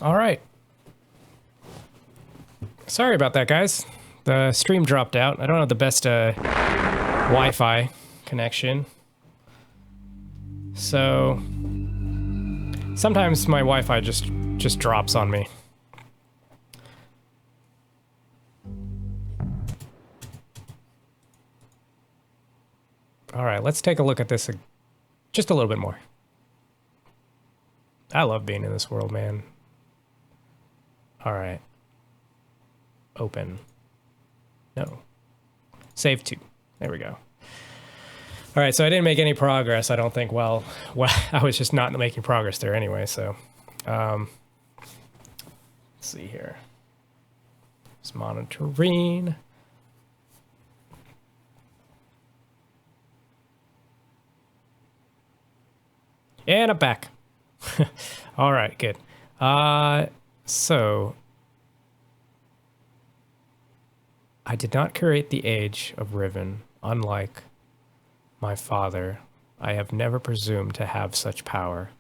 All right. Sorry about that, guys. The stream dropped out. I don't have the best Wi-Fi connection. So sometimes my Wi-Fi just drops on me. All right, let's take a look at this just a little bit more. I love being in this world, man. All right. Open. No. Save to. There we go. All right, so I didn't make any progress, I don't think. Well, I was just not making progress there anyway, so. Let's see here. It's monitoring. And I'm back. All right, good. So I did not create the age of Riven, unlike my father. I have never presumed to have such power.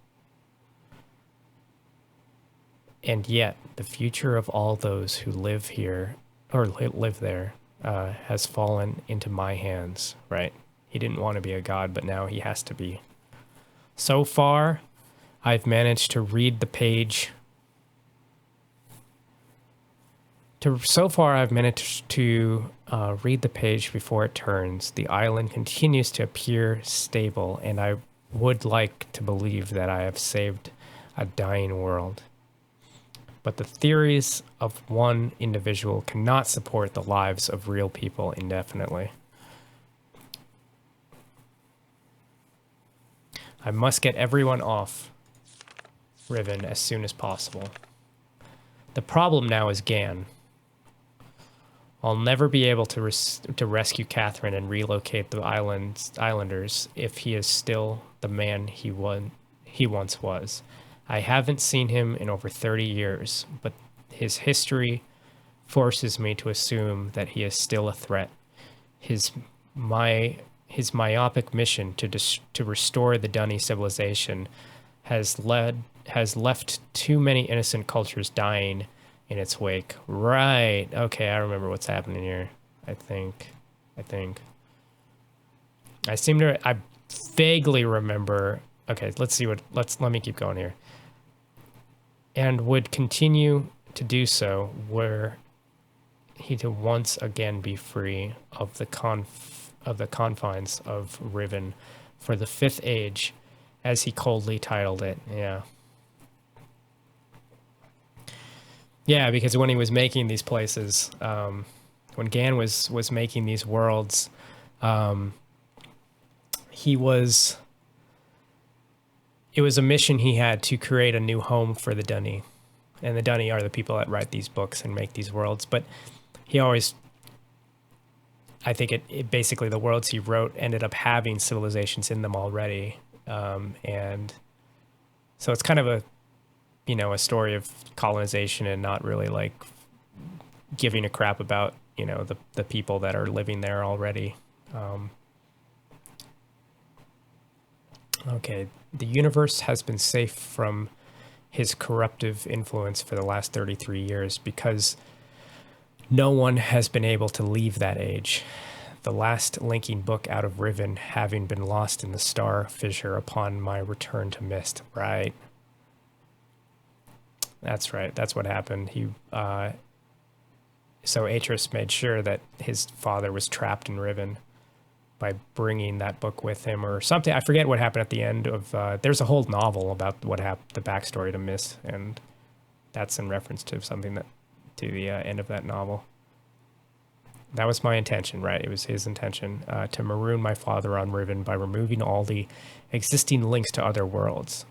And yet, the future of all those who live here, or live there, has fallen into my hands, right? He didn't want to be a god, but now he has to be. So far, I've managed to read the page. So far, I've managed to read the page before it turns. The island continues to appear stable, and I would like to believe that I have saved a dying world. But the theories of one individual cannot support the lives of real people indefinitely. I must get everyone off Riven as soon as possible. The problem now is Gan. I'll never be able to rescue Catherine and relocate the islanders if he is still the man he once was. I haven't seen him in over 30 years, but his history forces me to assume that he is still a threat. His myopic mission to restore the Dunny civilization has left too many innocent cultures dying in its wake. Right. Okay, I remember what's happening here. I vaguely remember. Okay, let me keep going here. And would continue to do so were he to once again be free of the confines of Riven for the Fifth Age, as he coldly titled it. Yeah, because when he was making these places, when Gan was making these worlds, it was a mission he had to create a new home for the Dunny. And the Dunny are the people that write these books and make these worlds. But he always, I think it basically, the worlds he wrote ended up having civilizations in them already. And so it's kind of a story of colonization and not really like giving a crap about, the people that are living there already. Okay, the universe has been safe from his corruptive influence for the last 33 years because no one has been able to leave that age. The last linking book out of Riven having been lost in the star fissure upon my return to Myst. Right. That's right. That's what happened. So Atris made sure that his father was trapped in Riven by bringing that book with him or something. I forget what happened at the end of, there's a whole novel about what happened, the backstory to Myst, and that's in reference to something to the end of that novel. That was my intention, right? It was his intention to maroon my father on Riven by removing all the existing links to other worlds.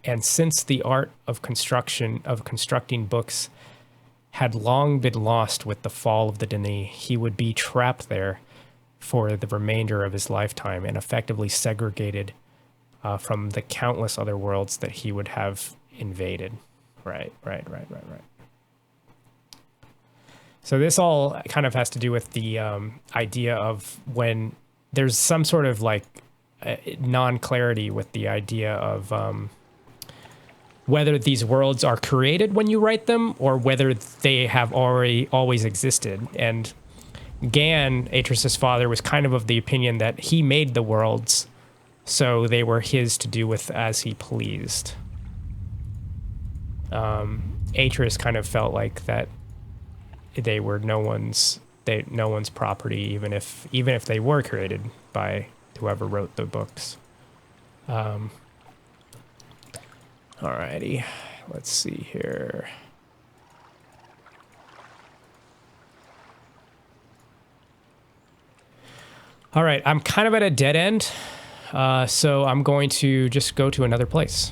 And since the art of constructing books had long been lost with the fall of the Dunny, he would be trapped there for the remainder of his lifetime and effectively segregated from the countless other worlds that he would have invaded. Right. So this all kind of has to do with the idea of when there's some sort of like non-clarity with the idea of whether these worlds are created when you write them or whether they have already always existed. And Gan, Atreus's father, was kind of the opinion that he made the worlds, so they were his to do with as he pleased. Atreus kind of felt like that they were no one's property, even if they were created by whoever wrote the books. Alrighty, let's see here. All right, I'm kind of at a dead end, so I'm going to just go to another place.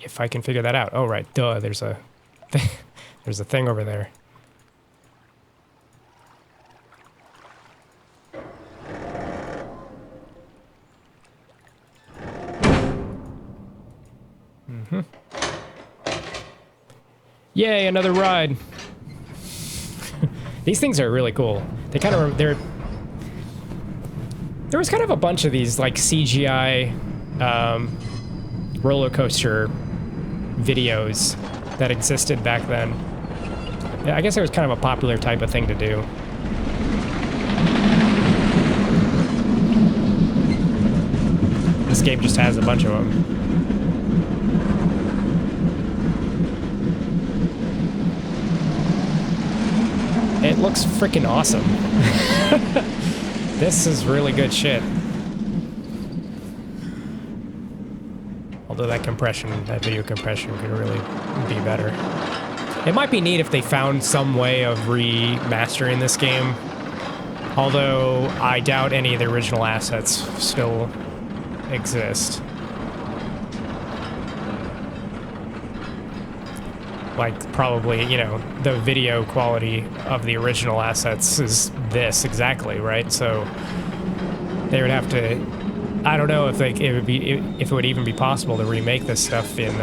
If I can figure that out. Oh, right, duh, there's a thing over there. Yay, another ride. These things are really cool. They kind of, there was kind of a bunch of these like CGI roller coaster videos that existed back then. Yeah, I guess it was kind of a popular type of thing to do. This game just has a bunch of them. It looks freaking awesome. This is really good shit. Although that video compression could really be better. It might be neat if they found some way of remastering this game. Although I doubt any of the original assets still exist. Like, probably, you know, the video quality of the original assets is this exactly, right? So they would have to, I don't know if it would even be possible to remake this stuff in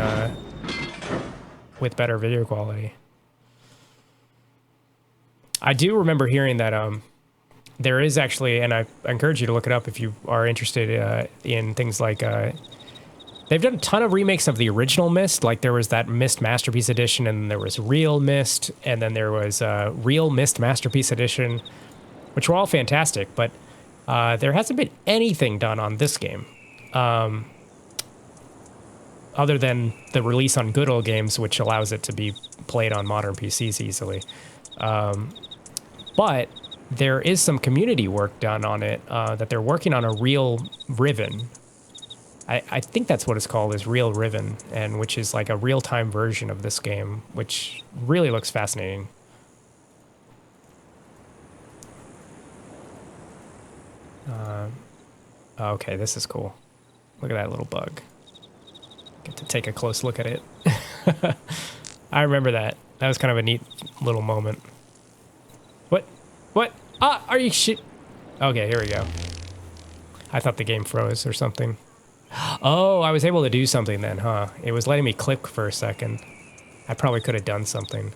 with better video quality. I do remember hearing that there is actually, and I encourage you to look it up if you are interested in things like they've done a ton of remakes of the original Myst. Like there was that Myst Masterpiece Edition, and there was Real Myst, and then there was Real Myst Masterpiece Edition, which were all fantastic. But there hasn't been anything done on this game, other than the release on Good Old Games, which allows it to be played on modern PCs easily. But there is some community work done on it that they're working on a real Riven. I think that's what it's called, is Real Riven, and which is like a real-time version of this game, which really looks fascinating. Okay, this is cool. Look at that little bug. Get to take a close look at it. I remember that. That was kind of a neat little moment. What? What? Ah, are you shit? Okay, here we go. I thought the game froze or something. Oh, I was able to do something then, huh? It was letting me click for a second. I probably could have done something.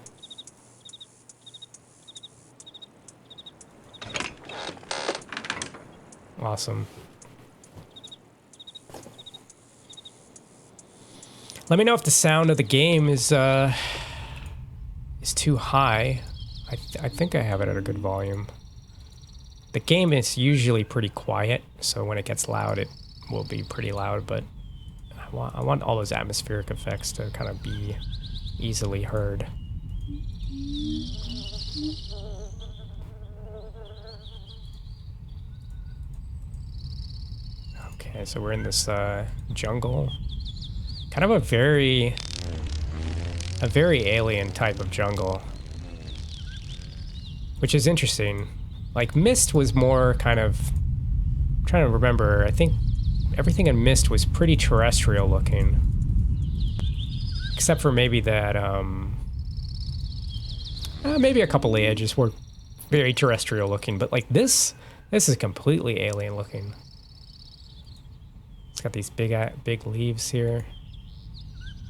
Awesome. Let me know if the sound of the game is too high. I think I have it at a good volume. The game is usually pretty quiet, so when it gets loud, it will be pretty loud, but I want all those atmospheric effects to kind of be easily heard. Okay, so we're in this jungle. Kind of a very alien type of jungle, which is interesting. Like Myst was more kind of, I'm trying to remember, I think everything in Myst was pretty terrestrial looking. Except for maybe that, maybe a couple of the edges were very terrestrial looking, but like this is completely alien looking. It's got these big leaves here.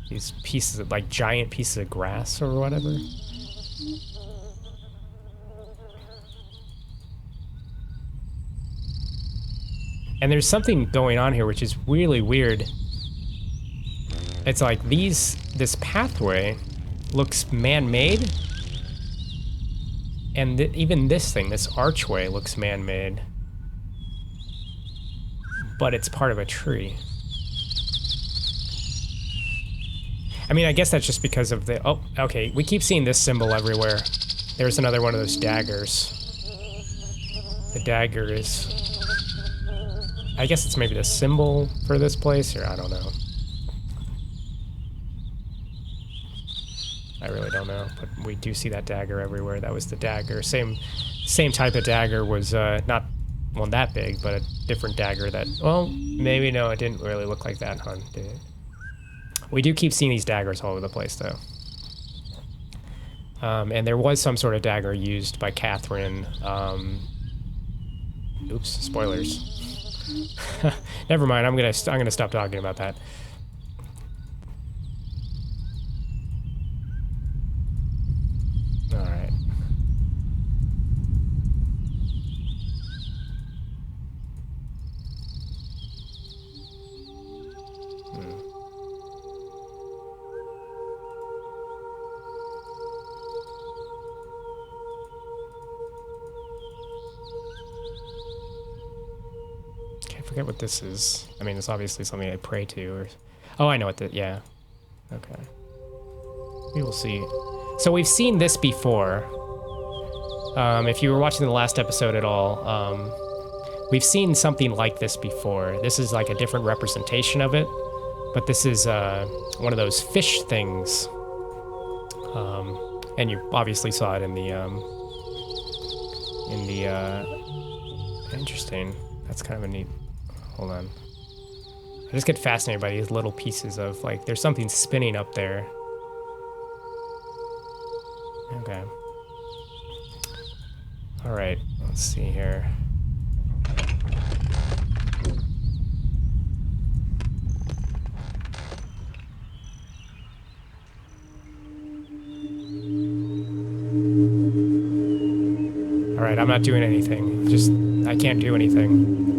These pieces of, like, giant pieces of grass or whatever. And there's something going on here which is really weird. It's like this pathway looks man-made. And even this thing, this archway, looks man-made. But it's part of a tree. I mean, I guess that's just because of the... Oh, okay. We keep seeing this symbol everywhere. There's another one of those daggers. The dagger is... I guess it's maybe the symbol for this place, or I don't know. I really don't know, but we do see that dagger everywhere. That was the dagger. Same type of dagger was not, well, that big, but a different dagger that... Well, maybe no, it didn't really look like that, huh? Did it? We do keep seeing these daggers all over the place, though. And there was some sort of dagger used by Catherine. Oops, spoilers. Never mind. I'm gonna stop talking about that. All right. I forget what this is. I mean, it's obviously something I pray to, or... Oh, I know what yeah. Okay. We will see. So we've seen this before. If you were watching the last episode at all, we've seen something like this before. This is like a different representation of it, but this is one of those fish things. And you obviously saw it in the... Interesting. That's kind of a neat... Hold on. I just get fascinated by these little pieces of, like, there's something spinning up there. Okay. Alright, let's see here. Alright, I'm not doing anything. Just, I can't do anything.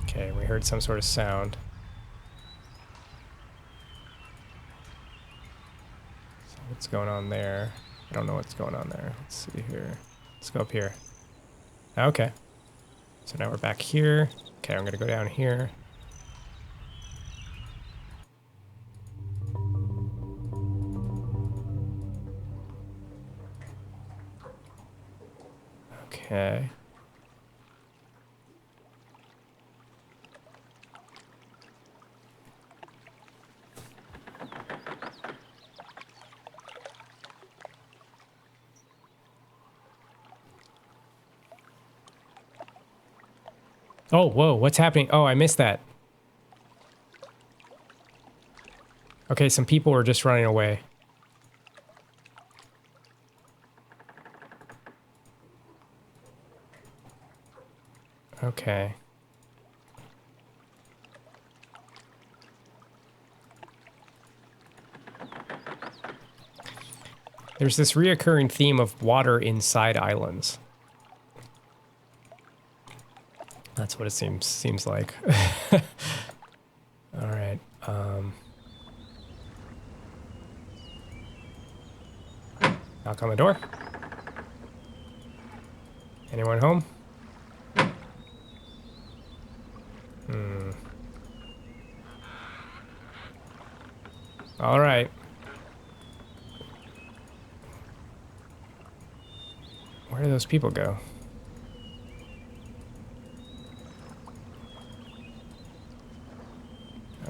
Okay, we heard some sort of sound. So what's going on there? I don't know what's going on there. Let's see here. Let's go up here. Okay. So now we're back here. Okay, I'm gonna go down here. Okay. Oh, whoa, what's happening? Oh, I missed that. Okay, some people were just running away. Okay. There's this reoccurring theme of water inside islands. That's what it seems like. All right. Knock on the door. Anyone home? All right. Where do those people go?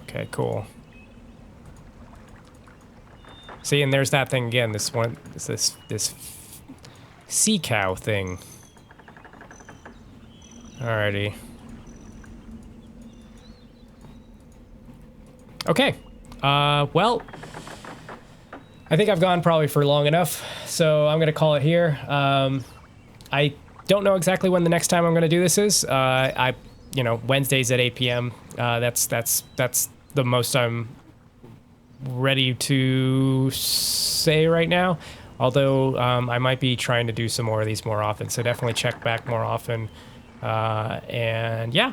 Okay, cool. See, and there's that thing again. This one, this sea cow thing. Alrighty. Okay. Well, I think I've gone probably for long enough, so I'm gonna call it here. I don't know exactly when the next time I'm gonna do this is. Wednesdays at 8 p.m. That's the most I'm ready to say right now. Although I might be trying to do some more of these more often, so definitely check back more often. And yeah,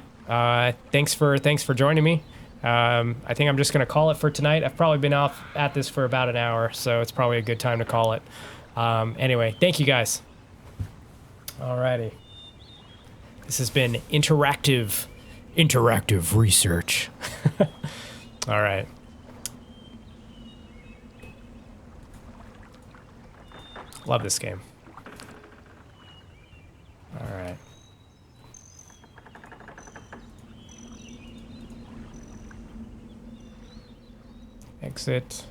thanks for joining me. I think I'm just gonna call it for tonight. I've probably been off at this for about an hour, so it's probably a good time to call it. Anyway, thank you guys. Alrighty. This has been interactive research. All right. Love this game. All right. Exit.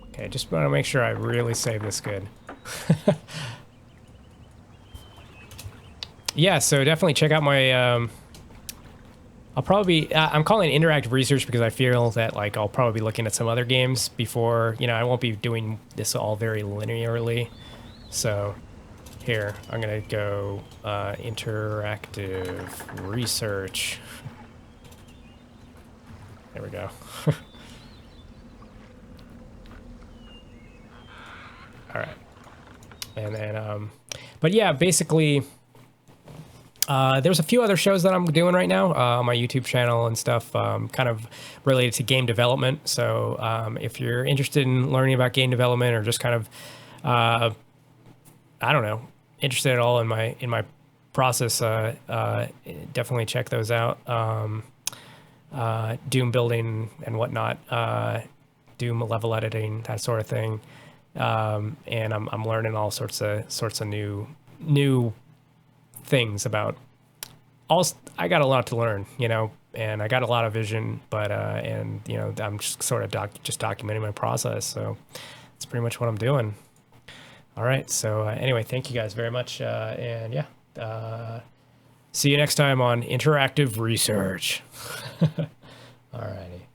Okay, just want to make sure I really save this good. Yeah, so definitely check out my, I'll probably be, I'm calling it interactive research because I feel that, like, I'll probably be looking at some other games before, I won't be doing this all very linearly. So, here, I'm going to go, interactive research. There we go. All right. And then, but yeah, basically, there's a few other shows that I'm doing right now on my YouTube channel and stuff, kind of related to game development. So if you're interested in learning about game development or just kind of, I don't know, interested at all in my process, definitely check those out. Doom building and whatnot, Doom level editing, that sort of thing. And I'm learning all sorts of new things about I got a lot to learn, and I got a lot of vision, but and I'm just sort of documenting my process. So that's pretty much what I'm doing. All right. So anyway, thank you guys very much. And yeah, see you next time on Interactive Research. All righty.